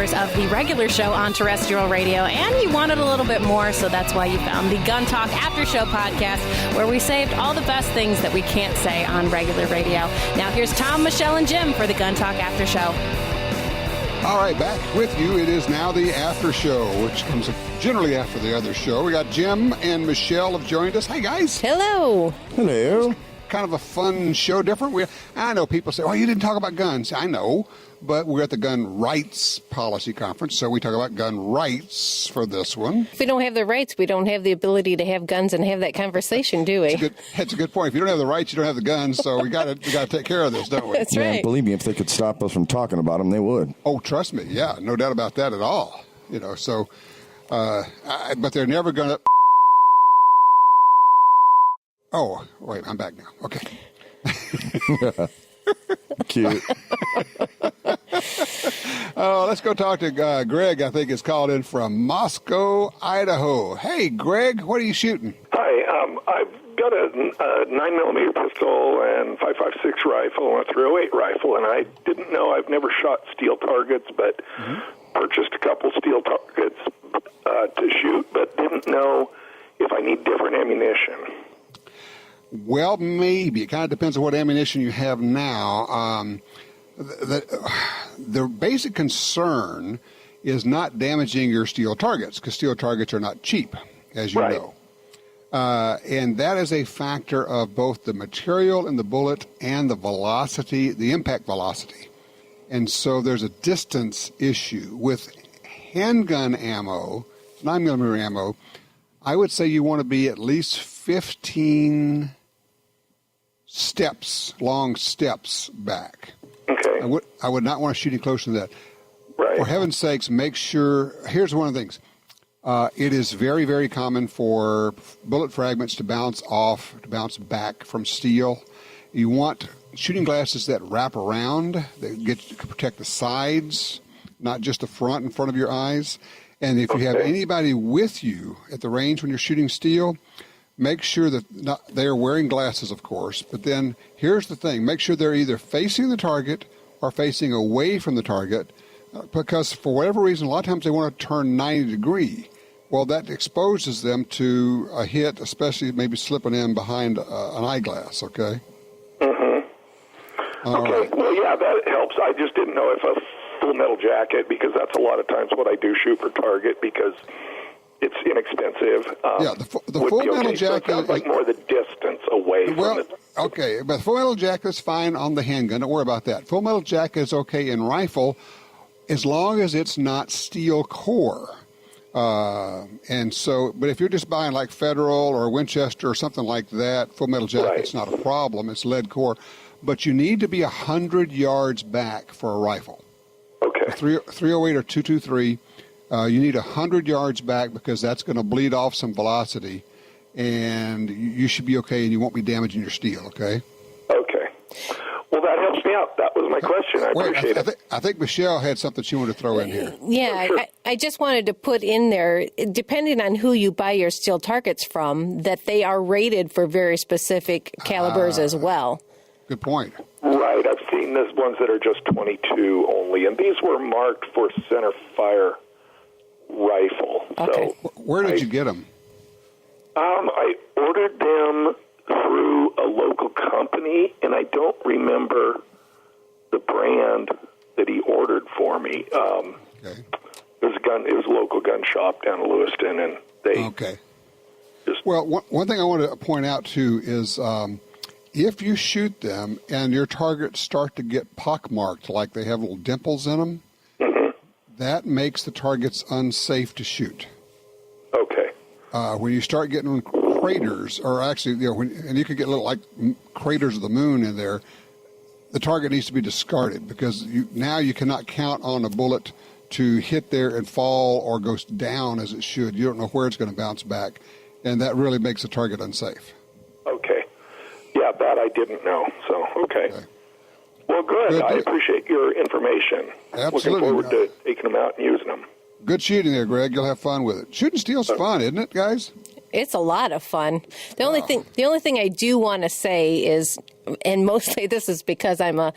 hours of the regular show on terrestrial radio, and you wanted a little bit more, so that's why you found the Gun Talk After Show podcast, where we saved all the best things that we can't say on regular radio. Now here's Tom, Michelle, and Jim for the Gun Talk After Show. All right, back with you. It is now the after show, which comes generally after the other show. We got Jim and Michelle have joined us. Hey, guys. Hello. Hello. Kind of a fun show, different. I know people say, oh, you didn't talk about guns. I know, but we're at the Gun Rights Policy Conference, so we talk about gun rights for this one. If we don't have the rights, we don't have the ability to have guns and have that conversation, do we? That's a good point. If you don't have the rights, you don't have the guns, so we got to take care of this, don't we? That's right. Believe me, if they could stop us from talking about them, they would. Oh, trust me. Yeah, no doubt about that at all. You know, so, but they're never going to... Oh, wait, I'm back now. Okay. Cute. Let's go talk to Greg, I think is called in from Moscow, Idaho. Hey, Greg, what are you shooting? Hi, I've got a 9mm pistol and 5.56 rifle and a .308 rifle, and I didn't know, I've never shot steel targets, but purchased a couple steel targets to shoot, but didn't know if I need different ammunition. Well, maybe. It kind of depends on what ammunition you have now. The basic concern is not damaging your steel targets, because steel targets are not cheap, as you know. And that is a factor of both the material in the bullet and the velocity, the impact velocity. And so there's a distance issue. With handgun ammo, 9mm ammo, I would say you want to be at least 15 long steps back. Okay. I would not want to shoot you closer to that. Right. For heaven's sakes, make sure, here's one of the things. It is very, very common for bullet fragments to bounce back from steel. You want shooting glasses that wrap around, that protect the sides, not just the front in front of your eyes. And if you have anybody with you at the range when you're shooting steel, make sure that they are wearing glasses, of course. But then here's the thing. Make sure they're either facing the target or facing away from the target, because for whatever reason, a lot of times they want to turn 90 degree. Well, that exposes them to a hit, especially maybe slipping in behind an eyeglass, okay? Mm-hmm. Okay. Right. Well, yeah, that helps. I just didn't know if a full metal jacket, because that's a lot of times what I do shoot for target, because it's inexpensive. The full metal jacket. So it sounds like more the distance away from it. Okay, but full metal jacket is fine on the handgun. Don't worry about that. Full metal jacket is okay in rifle as long as it's not steel core. But if you're just buying like Federal or Winchester or something like that, full metal jacket's not a problem. It's lead core. But you need to be 100 yards back for a rifle. Okay. A 308 or 223. You need 100 yards back, because that's going to bleed off some velocity, and you should be okay, and you won't be damaging your steel, okay? Okay. Well, that helps me out. That was my question. I appreciate it. I think Michelle had something she wanted to throw in here. Yeah, sure. I just wanted to put in there, depending on who you buy your steel targets from, that they are rated for very specific calibers as well. Good point. Right. I've seen these ones that are just 22 only, and these were marked for center fire rifle. Okay. So where did you get them? I ordered them through a local company, and I don't remember the brand that he ordered for me. Okay. It was a local gun shop down in Lewiston, and they. Okay. Well, one thing I want to point out too is if you shoot them and your targets start to get pockmarked, like they have little dimples in them. That makes the targets unsafe to shoot. Okay. When you start getting craters, or actually, and you could get little like craters of the moon in there, the target needs to be discarded, because now you cannot count on a bullet to hit there and fall or go down as it should. You don't know where it's going to bounce back, and that really makes the target unsafe. Okay. Yeah, that I didn't know. So, okay. Well, good. I appreciate your information. Absolutely. Looking forward to taking them out and using them. Good shooting there, Greg. You'll have fun with it. Shooting steel's fun, isn't it, guys? It's a lot of fun. The only thing I do want to say is, and mostly this is because I'm a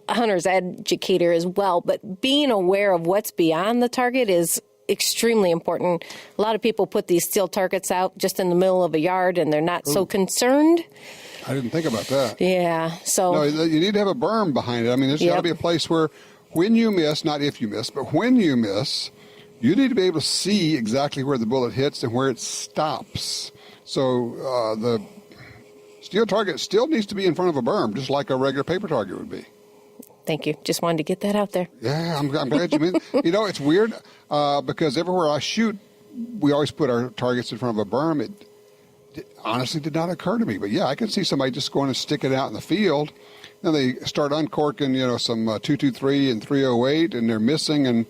hunter's educator as well, but being aware of what's beyond the target is extremely important. A lot of people put these steel targets out just in the middle of a yard, and they're not so concerned. I didn't think about that. Yeah, so... No, you need to have a berm behind it. I mean, there's got to be a place where when you miss, not if you miss, but when you miss, you need to be able to see exactly where the bullet hits and where it stops. So the steel target still needs to be in front of a berm, just like a regular paper target would be. Thank you. Just wanted to get that out there. Yeah, I'm glad you meant. It's weird because everywhere I shoot, we always put our targets in front of a berm. It honestly did not occur to me. But, yeah, I can see somebody just going and sticking it out in the field. Then they start uncorking, some 223 and 308, and they're missing, and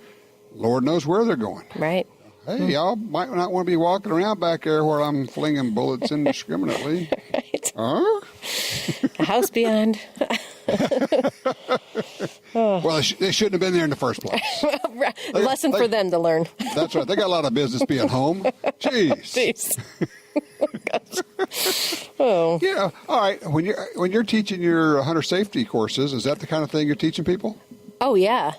Lord knows where they're going. Right. Hey, y'all might not want to be walking around back there where I'm flinging bullets indiscriminately. Right. Huh? The house beyond. Well, they shouldn't have been there in the first place. Lesson for them to learn. That's right. They got a lot of business being home. Jeez. Oh. Yeah. All right. When you're teaching your hunter safety courses, is that the kind of thing you're teaching people? Oh, yeah.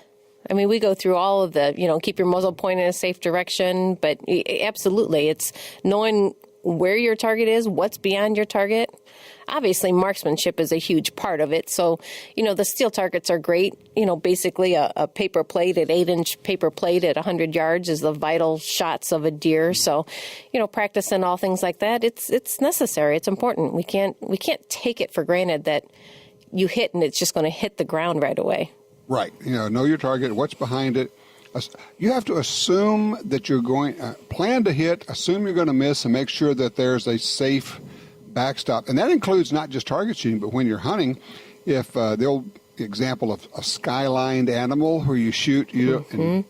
I mean, we go through all of the, keep your muzzle pointed in a safe direction, but absolutely, it's knowing where your target is, what's beyond your target. Obviously, marksmanship is a huge part of it. So, the steel targets are great. Basically a paper plate, an 8-inch paper plate at 100 yards is the vital shots of a deer. So, practicing all things like that, it's necessary. It's important. We can't take it for granted that you hit and it's just going to hit the ground right away. Right. Know your target, what's behind it. You have to assume that you're going, plan to hit, assume you're going to miss, and make sure that there's a safe backstop. And that includes not just target shooting, but when you're hunting, if the old example of a skylined animal where you shoot, you don't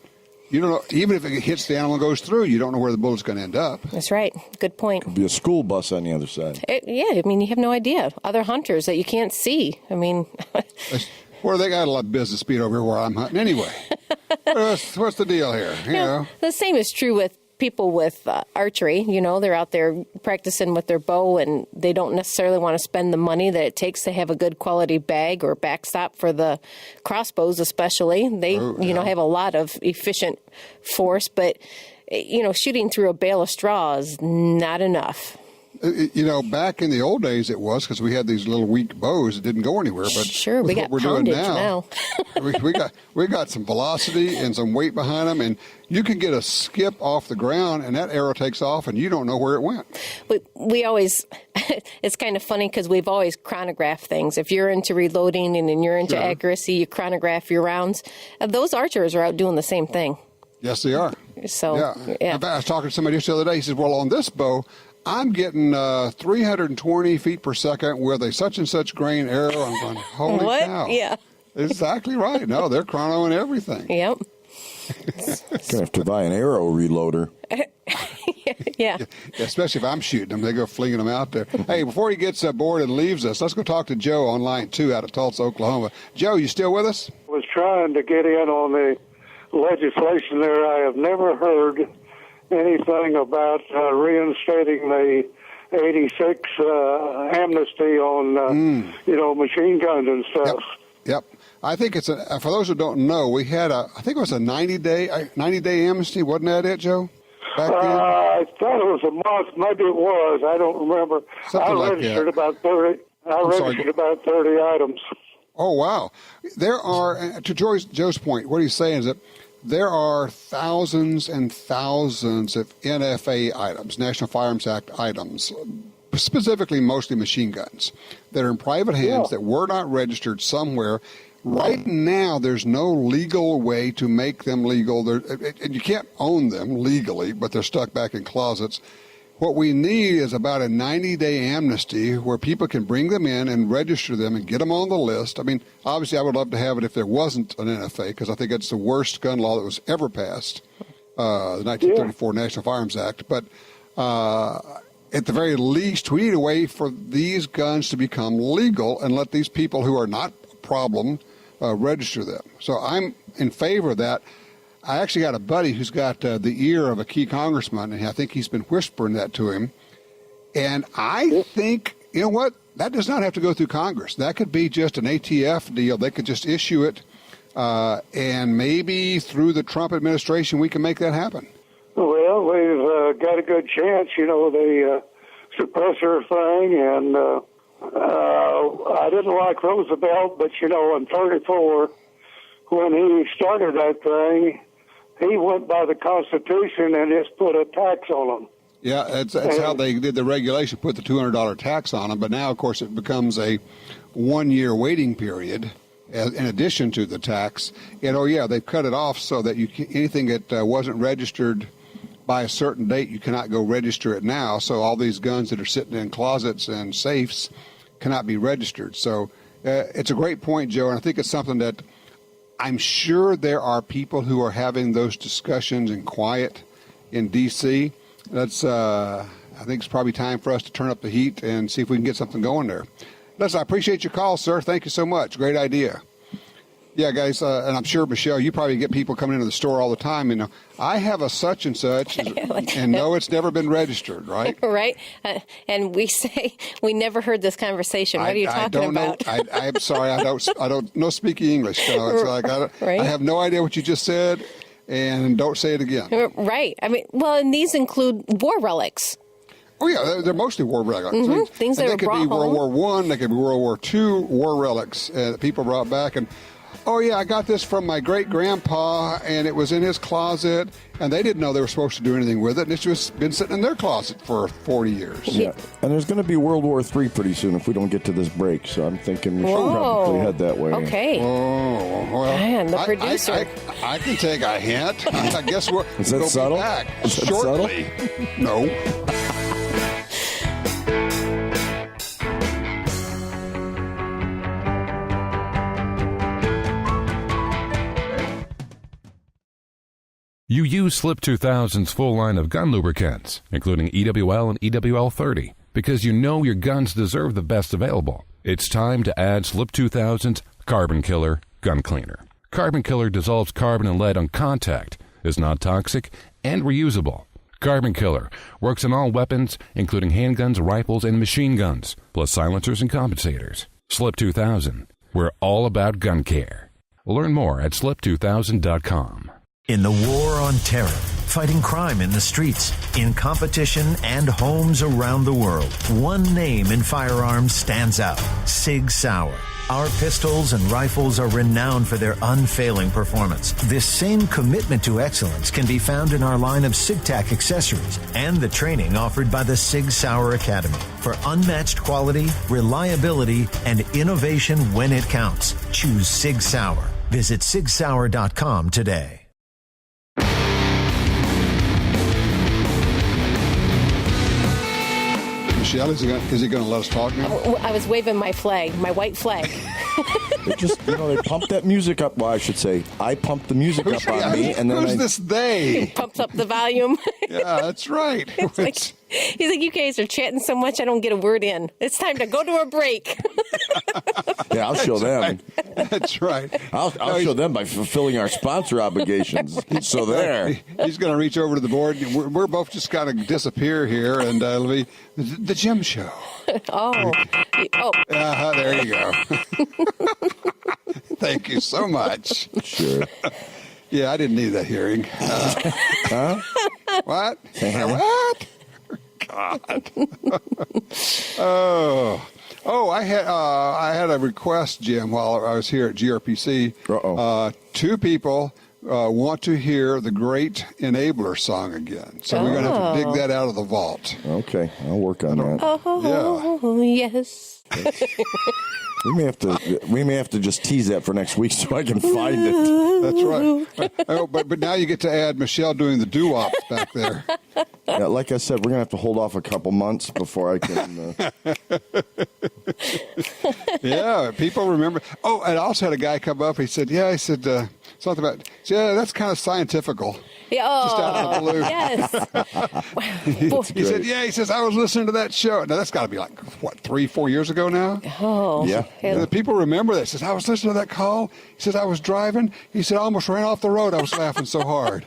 know, even if it hits the animal and goes through, you don't know where the bullet's going to end up. That's right. Good point. Could be a school bus on the other side. You have no idea. Other hunters that you can't see. I mean... Well, they got a lot of business speed over here where I'm hunting anyway. What's the deal here? The same is true with people with archery. They're out there practicing with their bow, and they don't necessarily want to spend the money that it takes to have a good quality bag or backstop for the crossbows, especially. They, have a lot of efficient force, but, shooting through a bale of straw is not got back in the old days it was because we had these little weak bows that didn't go anywhere. But sure, we got poundage now. we got some velocity and some weight behind them, and you can get a skip off the ground, and that arrow takes off, and you don't know where it went. We always, it's kind of funny because we've always chronographed things. If you're into reloading and you're into accuracy, you chronograph your rounds. Those archers are out doing the same thing. Yes, they are. So, yeah. In fact, I was talking to somebody just the other day. He says, well, on this bow, I'm getting 320 feet per second with a such and such grain arrow. I'm going, holy cow. Yeah. Exactly right. No, they're chronoing everything. Yep. Gonna have to buy an arrow reloader. Yeah. Especially if I'm shooting them, they go flinging them out there. Hey, before he gets bored and leaves us, let's go talk to Joe on line 2 out of Tulsa, Oklahoma. Joe, you still with us? I was trying to get in on the legislation there. I have never heard anything about reinstating the 86 amnesty on, machine guns and stuff. Yep. I think it's for those who don't know, we had I think it was a 90-day amnesty. Wasn't that it, Joe? Back then? I thought it was a month. Maybe it was. I don't remember. Something I registered about 30. About 30 items. Oh, wow. There are, to Joe's point, what he's saying is that there are thousands and thousands of NFA items, National Firearms Act items, specifically mostly machine guns, that are in private hands that were not registered somewhere. Right now, there's no legal way to make them legal. And you can't own them legally, but they're stuck back in closets. What we need is about a 90-day amnesty where people can bring them in and register them and get them on the list. I mean, obviously, I would love to have it if there wasn't an NFA, because I think it's the worst gun law that was ever passed, the 1934 National Firearms Act. But at the very least, we need a way for these guns to become legal and let these people who are not a problem register them. So I'm in favor of that. I actually got a buddy who's got the ear of a key congressman, and I think he's been whispering that to him. And I think, you know what, that does not have to go through Congress. That could be just an ATF deal. They could just issue it, and maybe through the Trump administration we can make that happen. Well, we've got a good chance, the suppressor thing, and I didn't like Roosevelt, but, in 34, when he started that thing, he went by the Constitution and just put a tax on them. Yeah, that's how they did the regulation, put the $200 tax on them. But now, of course, it becomes a one-year waiting period in addition to the tax. And, they've cut it off so that anything that wasn't registered by a certain date, you cannot go register it now. So all these guns that are sitting in closets and safes cannot be registered. So it's a great point, Joe, and I think it's something that I'm sure there are people who are having those discussions in quiet in D.C. I think it's probably time for us to turn up the heat and see if we can get something going there. Listen, I appreciate your call, sir. Thank you so much. Great idea. Yeah, guys, and I'm sure, Michelle, you probably get people coming into the store all the time. I have a such and such, and no, it's never been registered, right? Right. And we say we never heard this conversation. What are you talking about? I'm sorry, I don't know speaking English, so it's like I have no idea what you just said, and don't say it again. Right. And these include war relics. Oh, yeah, they're mostly war relics. Mm-hmm. Things that they could be World War I, they could be World War II war relics that people brought back. And, oh, yeah, I got this from my great-grandpa, and it was in his closet, and they didn't know they were supposed to do anything with it, and it's just been sitting in their closet for 40 years. Yeah, and there's going to be World War III pretty soon if we don't get to this break, so I'm thinking we should probably head that way. Okay. Oh, well. Man, the producer. I can take a hint. I guess we'll Is that be subtle? back Is that shortly. No. You use Slip 2000's full line of gun lubricants, including EWL and EWL 30, because you know your guns deserve the best available. It's time to add Slip 2000's Carbon Killer Gun Cleaner. Carbon Killer dissolves carbon and lead on contact, is not toxic, and reusable. Carbon Killer works on all weapons, including handguns, rifles, and machine guns, plus silencers and compensators. Slip 2000. We're all about gun care. Learn more at slip2000.com. In the war on terror, fighting crime in the streets, in competition and homes around the world, one name in firearms stands out: Sig Sauer. Our pistols and rifles are renowned for their unfailing performance. This same commitment to excellence can be found in our line of SigTac accessories and the training offered by the Sig Sauer Academy. For unmatched quality, reliability, and innovation when it counts, choose Sig Sauer. Visit sigsauer.com today. Michelle, is he going to let us talk now? I was waving my flag, my white flag. They just, they pumped that music up. Well, I should say, I pumped the music up on me. And then who's this they? Pumps up the volume. Yeah, that's right. He's like, you guys are chatting so much, I don't get a word in. It's time to go to a break. Yeah, I'll show them. Right. That's right. I'll show them by fulfilling our sponsor obligations. So there. He's going to reach over to the board. We're both just going to disappear here, and it'll be the Jim Show. Oh. There you go. Thank you so much. Sure. Yeah, I didn't need that hearing. Huh? What? What? God. Oh, I had a request, Jim, while I was here at GRPC. Uh-oh. Two people want to hear the Great Enabler song again. So we're going to have to dig that out of the vault. Okay, I'll work on that. Oh, yes. We may have to just tease that for next week so I can find it. That's right. Oh, but now you get to add Michelle doing the doo-wop back there. Yeah, like I said, we're going to have to hold off a couple months before I can... Yeah, people remember. Oh, and I also had a guy come up. He said, something about, that's kind of scientifical. Yeah, just out of the blue. Yes. He says, I was listening to that show. Now, that's got to be like, 3-4 years ago now? Oh. Yeah. And the people remember that. He says, I was listening to that call. He says, I was driving. He said, I almost ran off the road. I was laughing so hard.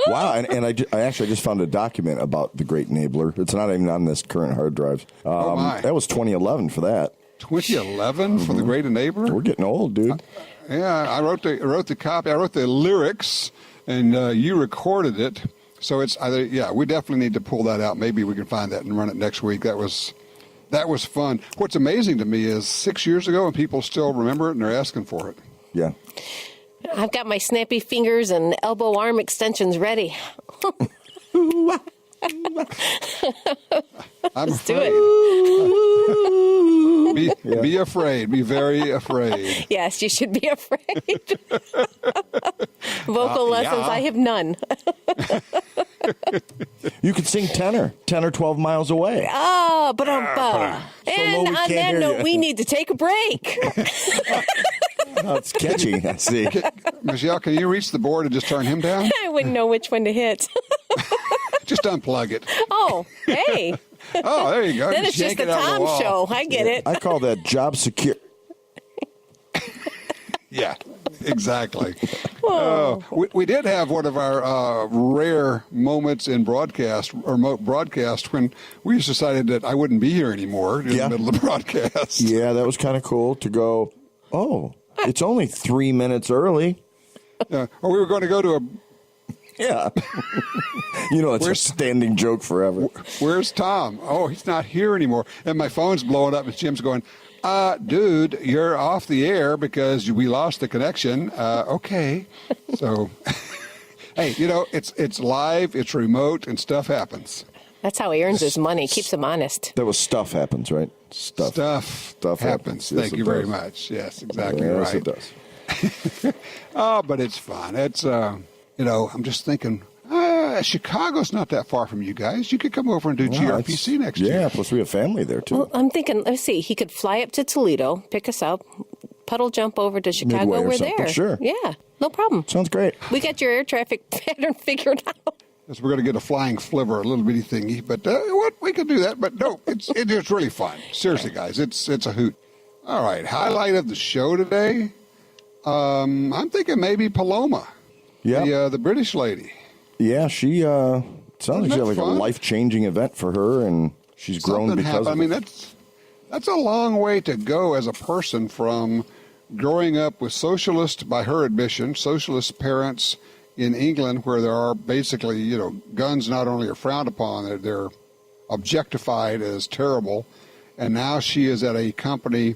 Wow, and I actually just found a document about the Great Enabler. It's not even on this current hard drive. Oh, my. That was 2011 for that. 2011 for the Great Enabler? We're getting old, dude. Yeah, I wrote the copy. I wrote the lyrics, and you recorded it. So it's either, we definitely need to pull that out. Maybe we can find that and run it next week. That was fun. What's amazing to me is 6 years ago, and people still remember it, and they're asking for it. Yeah. I've got my snappy fingers and elbow arm extensions ready. I'm Let's afraid. do it. Be afraid. Be very afraid. Yes, you should be afraid. Vocal lessons, I have none. You could sing tenor 10 or 12 miles away. But and low we on can't that hear note, you. we need to take a break. Oh, it's catchy. I see. Michelle, can you reach the board and just turn him down? I wouldn't know which one to hit. Just unplug it. Oh, hey. Oh, there you go. Then it's just yank a it out of the Tom wall. show. I get it. I call that job secure. Yeah, exactly. We did have one of our rare moments in remote broadcast, when we just decided that I wouldn't be here anymore in the middle of the broadcast. Yeah, that was kind of cool to go, it's only 3 minutes early. Or we were going to go to a... Yeah. It's a standing joke forever. Where's Tom? Oh, he's not here anymore. And my phone's blowing up, and Jim's going, dude, you're off the air because we lost the connection. Okay. So, hey, it's live, it's remote, and stuff happens. That's how he earns his money, keeps him honest. That was stuff happens, right? Stuff happens. Yes, Thank you very much. Yes, exactly yes, right. It does. But it's fun. It's, I'm just thinking, Chicago's not that far from you guys. You could come over and do GRPC next year. Yeah, plus we have family there, too. Well, I'm thinking, let's see, he could fly up to Toledo, pick us up, puddle jump over to Chicago. Midway or We're something, there. sure. Yeah, no problem. Sounds great. We got your air traffic pattern figured out. Yes, we're going to get a flying flivver, a little bitty thingy. But we could do that. But no, it's really fun. Seriously, guys, it's a hoot. All right, highlight of the show today. I'm thinking maybe Paloma. Yeah. The British lady. Yeah, she sounds like she had like a fun? life-changing event for her, and she's grown Something because happened. of I mean, that's a long way to go as a person from growing up with by her admission, socialist parents in England, where there are basically, guns not only are frowned upon, they're objectified as terrible. And now she is at a company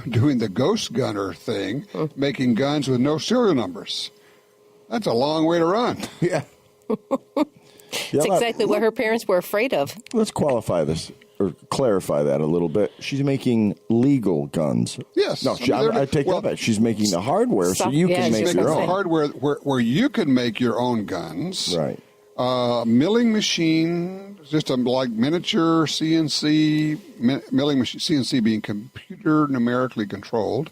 doing the ghost gunner thing, making guns with no serial numbers. That's a long way to run. Yeah. It's exactly what her parents were afraid of. Let's qualify this or clarify that a little bit. She's making legal guns. Yes. No, I take that back. She's making the hardware so you can make your own. Hardware where you can make your own guns. Right. Milling machine, just like miniature CNC, milling machine, CNC being computer numerically controlled,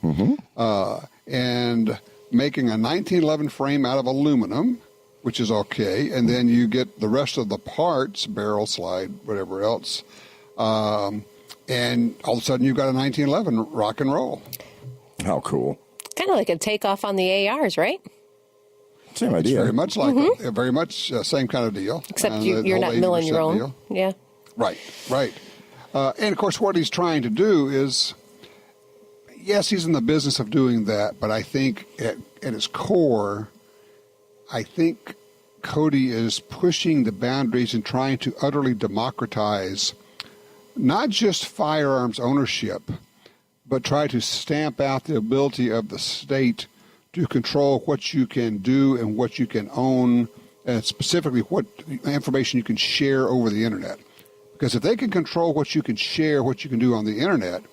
and making a 1911 frame out of aluminum, which is okay, and then you get the rest of the parts, barrel, slide, whatever else, and all of a sudden you've got a 1911 rock and roll. How cool. Kind of like a takeoff on the ARs, right? Same idea. It's very much like very much same kind of deal. Except you're not milling your own. Deal. Yeah. Right. And of course what he's trying to do is, yes, he's in the business of doing that, but I think at its core, I think Cody is pushing the boundaries and trying to utterly democratize not just firearms ownership, but try to stamp out the ability of the state to control what you can do and what you can own, and specifically what information you can share over the internet. Because if they can control what you can share, what you can do on the internet,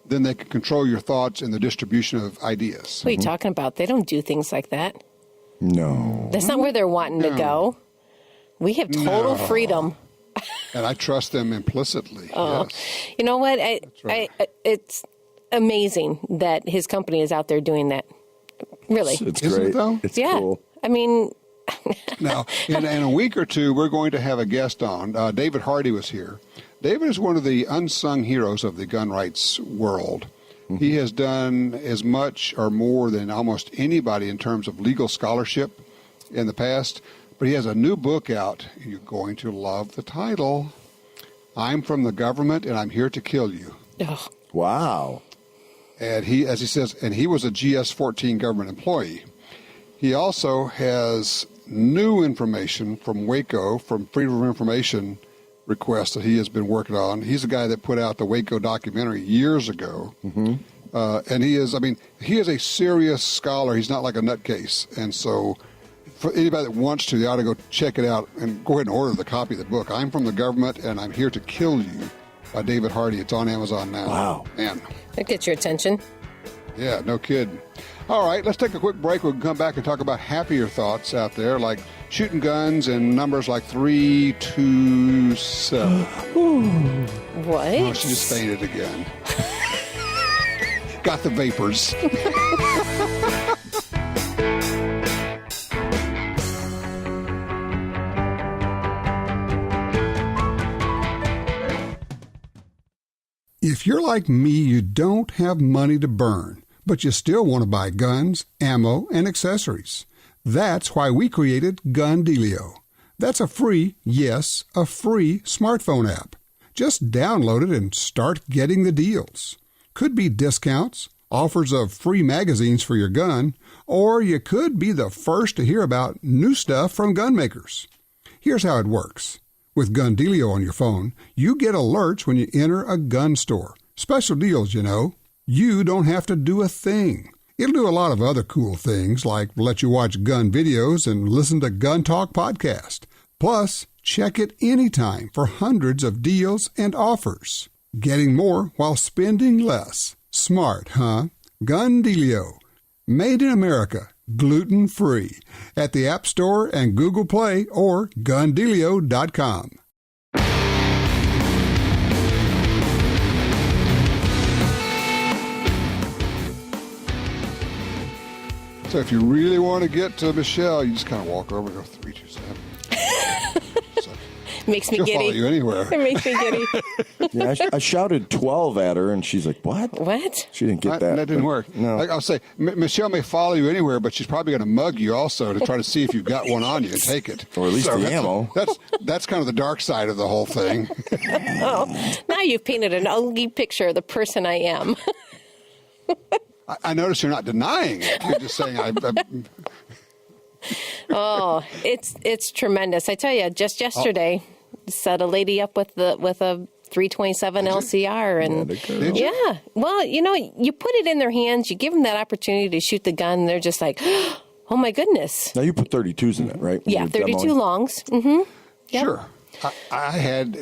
then they can control your thoughts and the distribution of ideas. What are you talking about? They don't do things like that. No. That's not where they're wanting to go. We have total freedom. And I trust them implicitly. Yes. You know what? right. It's amazing that his company is out there doing that. Really. It's Isn't great. it, though? It's yeah. cool. I mean, Now, in a week or two, we're going to have a guest on. David Hardy was here. David is one of the unsung heroes of the gun rights world. He has done as much or more than almost anybody in terms of legal scholarship in the past But he has a new book out. You're going to love the title. I'm from the government, and I'm here to kill you. Ugh. Wow. And he, as he says, and he was a GS-14 government employee. He also has new information from Waco, from Freedom of Information requests that he has been working on. He's the guy that put out the Waco documentary years ago. Mm-hmm. And he is a serious scholar. He's not like a nutcase. And so for anybody that wants to, they ought to go check it out and go ahead and order the copy of the book. I'm from the government, and I'm here to kill you, by David Hardy. It's on Amazon now. Wow. Man. That gets your attention. Yeah, no kidding. All right, let's take a quick break. We'll come back and talk about happier thoughts out there, like shooting guns and numbers like 327. What? Oh, she just fainted again. Got the vapors. If you're like me, you don't have money to burn, but you still want to buy guns, ammo, and accessories. That's why we created Gun Dealio. That's a free, yes, a free smartphone app. Just download it and start getting the deals. Could be discounts, offers of free magazines for your gun, or you could be the first to hear about new stuff from gun makers. Here's how it works. With Gun Dealio on your phone, you get alerts when you enter a gun store. Special deals, you know. You don't have to do a thing. It'll do a lot of other cool things, like let you watch gun videos and listen to Gun Talk podcast. Plus, check it anytime for hundreds of deals and offers. Getting more while spending less. Smart, huh? Gun Dealio. Made in America. Gluten-free. At the App Store and Google Play or gundealio.com. So if you really want to get to Michelle, you just kind of walk over and go 327. Makes me She'll giddy. follow you anywhere. It makes me giddy. Yeah, I shouted 12 at her, and she's like, what? What? She didn't get that. That didn't work. No. Like I'll say, Michelle may follow you anywhere, but she's probably going to mug you also to try to see if you've got one on you and take it. Or at least the ammo. That's kind of the dark side of the whole thing. Oh, now you've painted an ugly picture of the person I am. I notice you're not denying it. You're just saying, Oh, it's tremendous. I tell you, just yesterday, set a lady up with a 327 LCR, and Did you? yeah. Well, you put it in their hands, you give them that opportunity to shoot the gun, and they're just like, oh my goodness. Now you put 32s in it, right? Yeah, 32 longs. Mm-hmm. Yep. Sure. I can't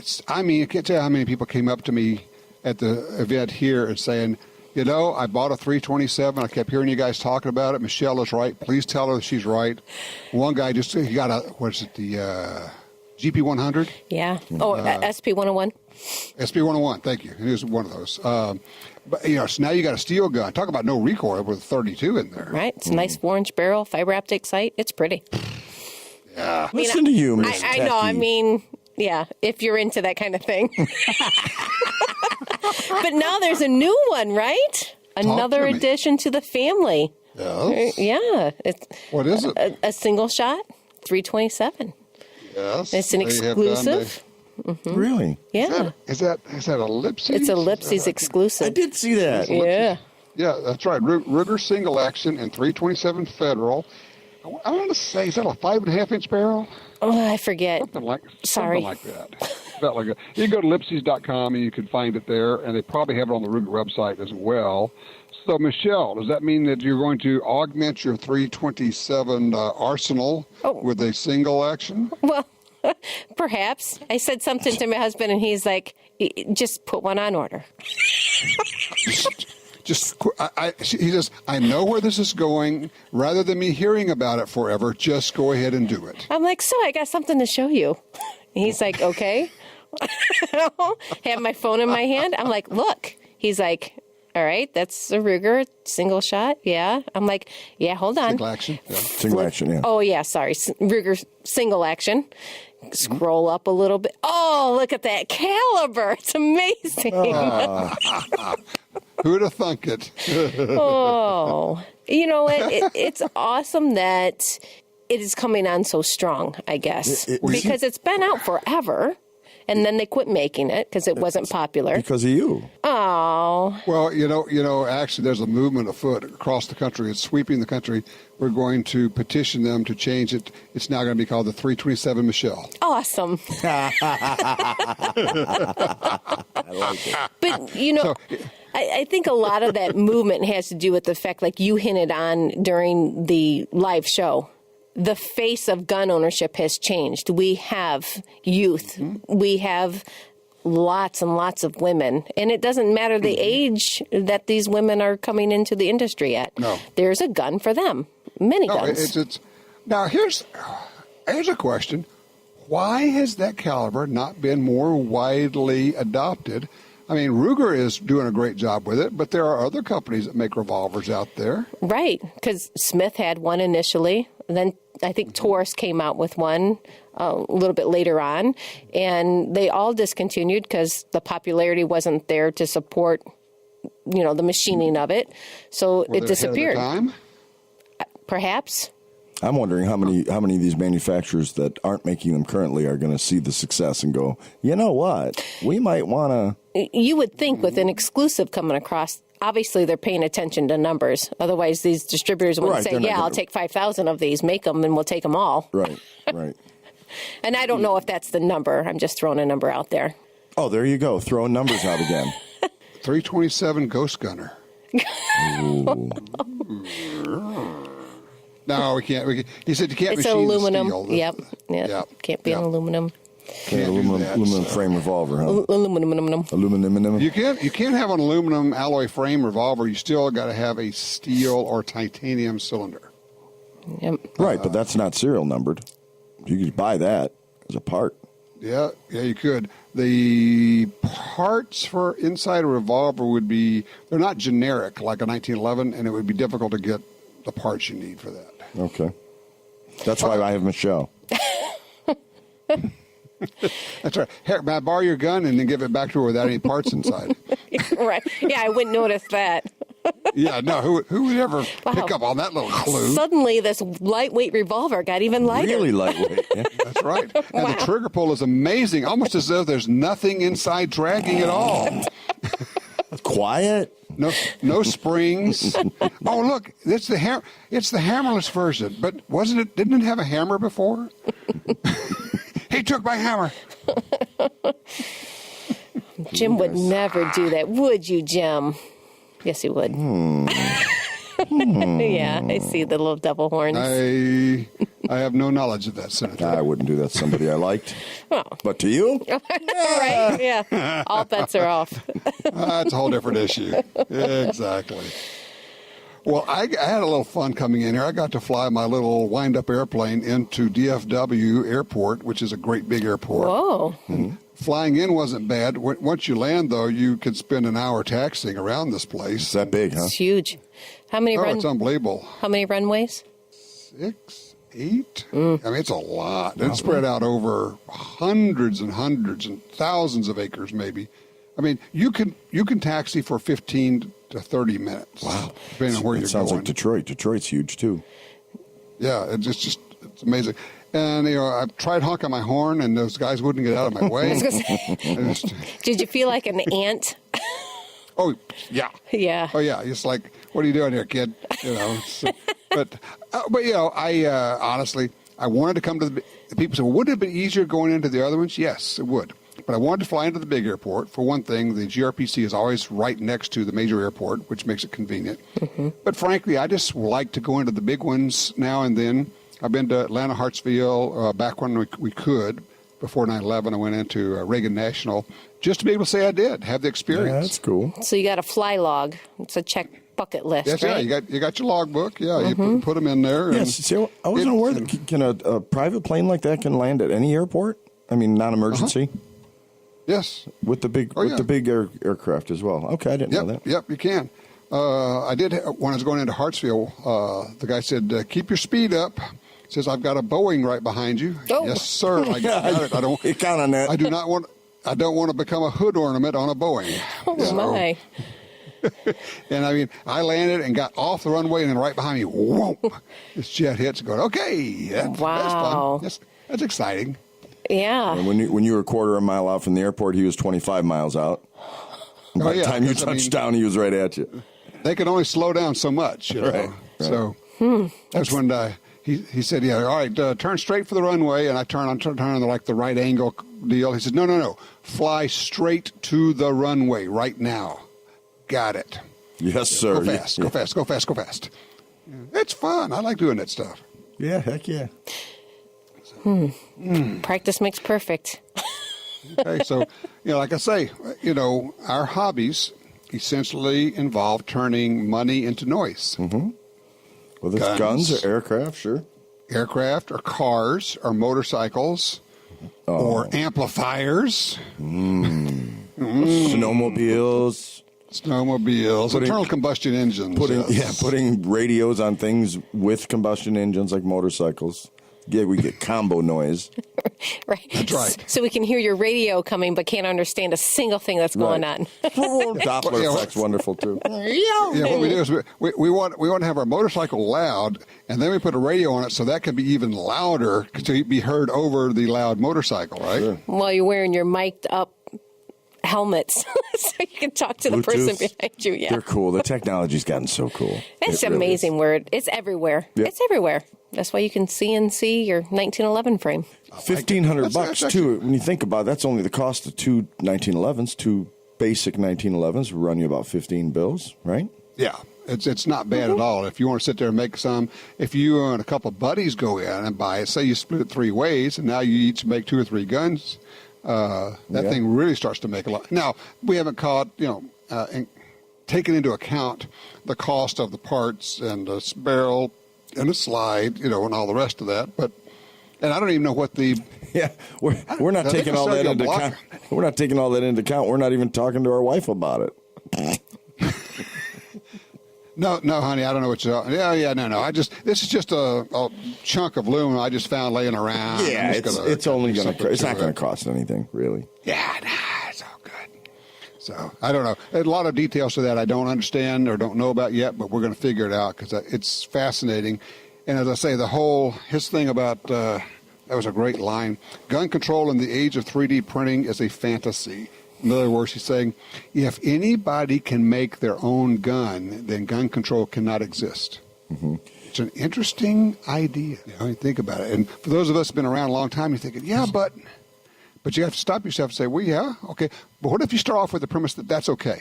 tell you how many people came up to me at the event here and saying, I bought a 327. I kept hearing you guys talking about it. Michelle is right. Please tell her that she's right. One guy he got the GP100? Yeah. SP101. SP101, thank you. It is one of those. But, so now you got a steel gun. Talk about no recoil with 32 in there. Right. It's a nice orange barrel, fiber optic sight. It's pretty. Yeah. Listen to you, Miss I know. I mean, yeah, if you're into that kind of thing. But now there's a new one, right? Another addition to the family. Yes. Yeah. What is it? A single shot, 327. Yes. It's an exclusive. Really? Yeah. Is that a Lipsy? It's a Lipsy's exclusive. I did see that. Yeah. Yeah, that's right. Ruger single action and 327 Federal. I want to say, is that a 5.5-inch barrel? Oh, I forget. Something like that. About like that. You can go to Lipsys.com and you can find it there, and they probably have it on the Ruger website as well. So, Michelle, does that mean that you're going to augment your 327 arsenal with a single action? Well, perhaps. I said something to my husband, and he's like, just put one on order. He says, I know where this is going. Rather than me hearing about it forever, just go ahead and do it. I'm like, so I got something to show you. And he's like, okay. Have my phone in my hand. I'm like, look. He's like, all right, that's a Ruger single shot. Yeah. I'm like, yeah, hold on. Single action. Yeah. Single action, yeah. Oh, yeah, sorry. Ruger single action. Scroll up a little bit. Oh, look at that caliber. It's amazing. Who'd have thunk it? Oh, you know what? It's awesome that it is coming on so strong, I guess, because it's been out forever. And then they quit making it because it wasn't popular. Because of you. Oh. Well, actually, there's a movement afoot across the country. It's sweeping the country. We're going to petition them to change it. It's now going to be called the 327 Michelle. Awesome. I like it. But, I think a lot of that movement has to do with the fact, like you hinted on during the live show, the face of gun ownership has changed. We have youth. Mm-hmm. We have lots and lots of women. And it doesn't matter the age that these women are coming into the industry at. No. There's a gun for them. Many guns. Now, here's a question. Why has that caliber not been more widely adopted? I mean, Ruger is doing a great job with it, but there are other companies that make revolvers out there. Right, because Smith had one initially. Then I think Taurus came out with one a little bit later on, and they all discontinued because the popularity wasn't there to support, the machining of it. So it disappeared. Ahead of the time? Perhaps. I'm wondering how many of these manufacturers that aren't making them currently are going to see the success and go, you know what, we might want to. You would think with an exclusive coming across, obviously they're paying attention to numbers. Otherwise, these distributors wouldn't say, I'll take 5,000 of these, make them, and we'll take them all. Right. And I don't know if that's the number. I'm just throwing a number out there. Oh, there you go. Throwing numbers out again. 327 Ghost Gunner. No, we can't. He said you can't it's machine aluminum. Steel. Yep. Can't be an aluminum. Aluminum frame revolver, huh? Aluminum. You can't have an aluminum alloy frame revolver. You still got to have a steel or titanium cylinder. Yep. Right, but that's not serial numbered. You could buy that as a part. Yeah, you could. The parts for inside a revolver they're not generic like a 1911, and it would be difficult to get the parts you need for that. Okay. That's why I have Michelle. That's right. Here, may I borrow your gun and then give it back to her without any parts inside? Right. Yeah, I wouldn't notice that. Yeah, no, who would ever pick up on that little clue? Suddenly, this lightweight revolver got even lighter. Really lightweight. Yeah. That's right. And the trigger pull is amazing, almost as though there's nothing inside dragging at all. Quiet. No springs. Oh, look, it's the hammerless version. But didn't it have a hammer before? He took my hammer. Jim would never do that, would you, Jim? Yes, he would. Yeah, I see the little devil horns. I have no knowledge of that, Senator. I wouldn't do that to somebody I liked. Well. But to you? Right, yeah. All bets are off. That's a whole different issue. Exactly. Well, I had a little fun coming in here. I got to fly my little wind-up airplane into DFW Airport, which is a great big airport. Whoa. Mm-hmm. Flying in wasn't bad. Once you land, though, you could spend an hour taxiing around this place. It's that big, huh? It's huge. It's unbelievable. How many runways? 6, 8. I mean, it's a lot. It's spread out over hundreds and hundreds and thousands of acres, maybe. I mean, you can taxi for 15 to 30 minutes. Wow. Depending on where you're going. Sounds like Detroit. Detroit's huge, too. Yeah, it's amazing. And, I tried honking my horn, and those guys wouldn't get out of my way. Did you feel like an ant? Oh, yeah. Yeah. Oh, yeah. It's like, what are you doing here, kid? But I honestly, I wanted to come to the people said, well, wouldn't it have been easier going into the other ones? Yes, it would. But I wanted to fly into the big airport. For one thing, the GRPC is always right next to the major airport, which makes it convenient. Mm-hmm. But frankly, I just like to go into the big ones now and then. I've been to Atlanta, Hartsville, back when we could. Before 9/11, I went into Reagan National just to be able to say I did, have the experience. Yeah, that's cool. So you got a fly log. It's a check bucket list, right? Yeah, you got your logbook. Yeah, mm-hmm. You put them in there. Yes. See, I wasn't aware that can a private plane like that can land at any airport? I mean, non-emergency? Uh-huh. Yes. With the big aircraft as well. Okay, I didn't know that. Yep, you can. I did when I was going into Hartsville. The guy said, "Keep your speed up." Says, "I've got a Boeing right behind you." Oh. Yes, sir. I got it. I don't count on that. I don't want to become a hood ornament on a Boeing. Oh my! And I mean, I landed and got off the runway, and then right behind me, whoop, this jet hits. Going, okay, that's Wow. fun. That's exciting. Yeah. And when you were a quarter of a mile out from the airport, he was 25 miles out. And by the time you touched down, he was right at you. They can only slow down so much, you know. Right. So that's when he said, "Yeah, all right, turn straight for the runway." And I turned on like the right angle deal. He said, "No, fly straight to the runway right now." Got it. Yes, sir. Go fast. Yeah. It's fun. I like doing that stuff. Yeah, heck yeah. Practice makes perfect. Okay, so, like I say, our hobbies essentially involve turning money into noise. Mm-hmm. Whether it's guns or aircraft, sure. Aircraft or cars or motorcycles or amplifiers. Snowmobiles. Internal combustion engines. Putting radios on things with combustion engines like motorcycles. Yeah, we get combo noise. Right. That's right. So we can hear your radio coming, but can't understand a single thing that's going on. Doppler effect's wonderful too. What we do is we want to have our motorcycle loud, and then we put a radio on it so that can be even louder to be heard over the loud motorcycle, right? Sure. While you're wearing your mic'd up helmets, so you can talk to the person behind you. Yeah, they're cool. The technology's gotten so cool. It's amazing. Word. It's everywhere. Yeah. It's everywhere. That's why you can CNC your 1911 frame. $1,500 too. When you think about it, that's only the cost of two 1911s. Two basic 1911s will run you about 15 bills, right? Yeah, it's not bad at all. If you want to sit there and make some, if you and a couple of buddies go in and buy it, say you split it 3 ways, and now you each make 2 or 3 guns. That thing really starts to make a lot. Now, we haven't taken into account the cost of the parts and a barrel and a slide, and all the rest of that. And I don't even know what the... Yeah, we're not taking all that into account. We're not taking all that into account. We're not even talking to our wife about it. No, honey, I don't know what you're... No. This is just a chunk of aluminum I just found laying around. Yeah, it's only going to... It's not going to cost anything, really. Yeah, it's all good. So, I don't know. There's a lot of details to that I don't understand or don't know about yet, but we're going to figure it out because it's fascinating. And as I say, his thing about... that was a great line. Gun control in the age of 3D printing is a fantasy. In other words, he's saying, if anybody can make their own gun, then gun control cannot exist. Mm-hmm. It's an interesting idea. You think about it. And for those of us who've been around a long time, you're thinking, yeah, but you have to stop yourself and say, well, yeah, okay. But what if you start off with the premise that that's okay?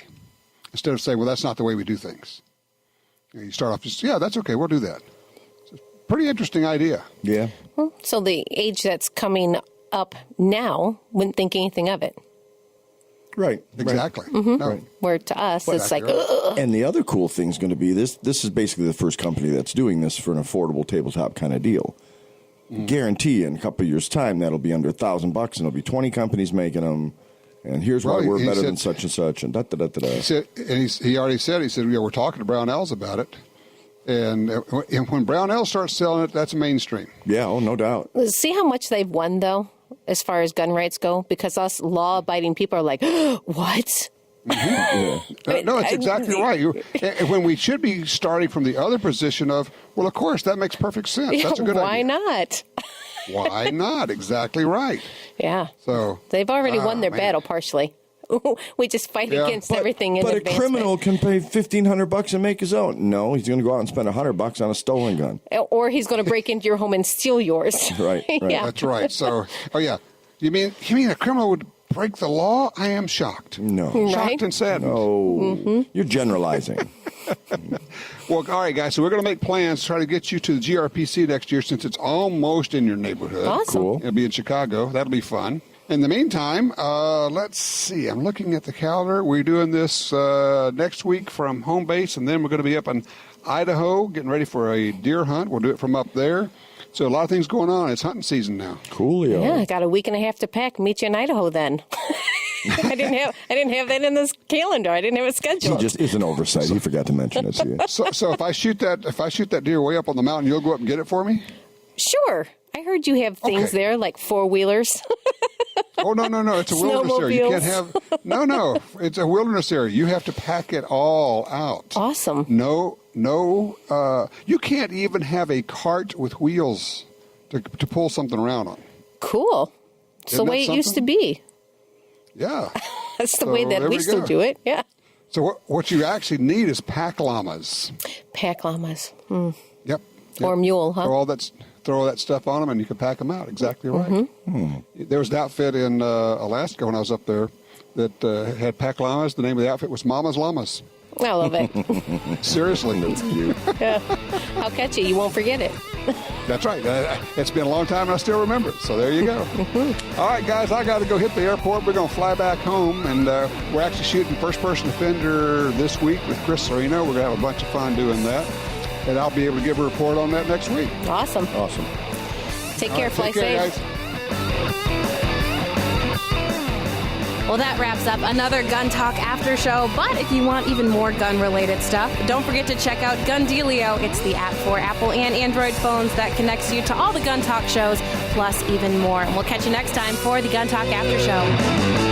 Instead of saying, well, that's not the way we do things. You start off just, yeah, that's okay, we'll do that. It's a pretty interesting idea. Yeah. Well, so the age that's coming up now wouldn't think anything of it. Right. Exactly. Mm-hmm. No. Right. Where to us, it's like, And the other cool thing is going to be this is basically the first company that's doing this for an affordable tabletop kind of deal. Guarantee in a couple of years' time that'll be under $1,000 and there'll be 20 companies making them. And here's why we're better than such and such. And he already said, we're talking to Brownells about it. And when Brownell starts selling it, that's mainstream. Yeah, no doubt. See how much they've won, though, as far as gun rights go? Because us law-abiding people are like, what? Mm-hmm. Yeah. No, it's exactly right. When we should be starting from the other position of, well, of course, that makes perfect sense. That's a good idea. Why not? Why not? Exactly right. Yeah. So they've already won their battle partially. We just fight against everything in advancement. But a criminal can pay $1,500 and make his own. No, he's going to go out and spend $100 on a stolen gun. Or he's going to break into your home and steal yours. Right. Yeah. That's right. So, you mean a criminal would break the law? I am shocked. No. Shocked and saddened. No. You're generalizing. Well, all right, guys, so we're going to make plans to try to get you to the GRPC next year since it's almost in your neighborhood. Awesome. Cool. It'll be in Chicago. That'll be fun. In the meantime, let's see. I'm looking at the calendar. We're doing this next week from home base, and then we're going to be up in Idaho getting ready for a deer hunt. We'll do it from up there. So a lot of things going on. It's hunting season now. Coolio. Yeah, I got a week and a half to pack. Meet you in Idaho then. I didn't have that in this calendar. I didn't have it scheduled. He just is an oversight. He forgot to mention it to you. So if I shoot that deer way up on the mountain, you'll go up and get it for me? Sure. I heard you have things there like 4-wheelers. Oh, no. It's a wilderness area. You can't have... No. It's a wilderness area. You have to pack it all out. Awesome. No. You can't even have a cart with wheels to pull something around on. Cool. It's the way it used to be. Yeah. That's the way that we still do it. Yeah. So what you actually need is pack llamas. Pack llamas. Yep. Or mule, huh? Throw all that stuff on them, and you can pack them out. Exactly right. There was an outfit in Alaska when I was up there that had pack llamas. The name of the outfit was Mama's Llamas. I love it. Seriously. That's cute. Yeah. How catchy. You won't forget it. That's right. It's been a long time, and I still remember it. So there you go. All right, guys, I got to go hit the airport. We're going to fly back home, and we're actually shooting first-person offender this week with Chris Serino. We're going to have a bunch of fun doing that, and I'll be able to give a report on that next week. Awesome. Take care. Fly safe. Guys. Well, that wraps up another Gun Talk After Show. But if you want even more gun-related stuff, don't forget to check out Gun Dealio. It's the app for Apple and Android phones that connects you to all the Gun Talk shows, plus even more. And we'll catch you next time for the Gun Talk After Show.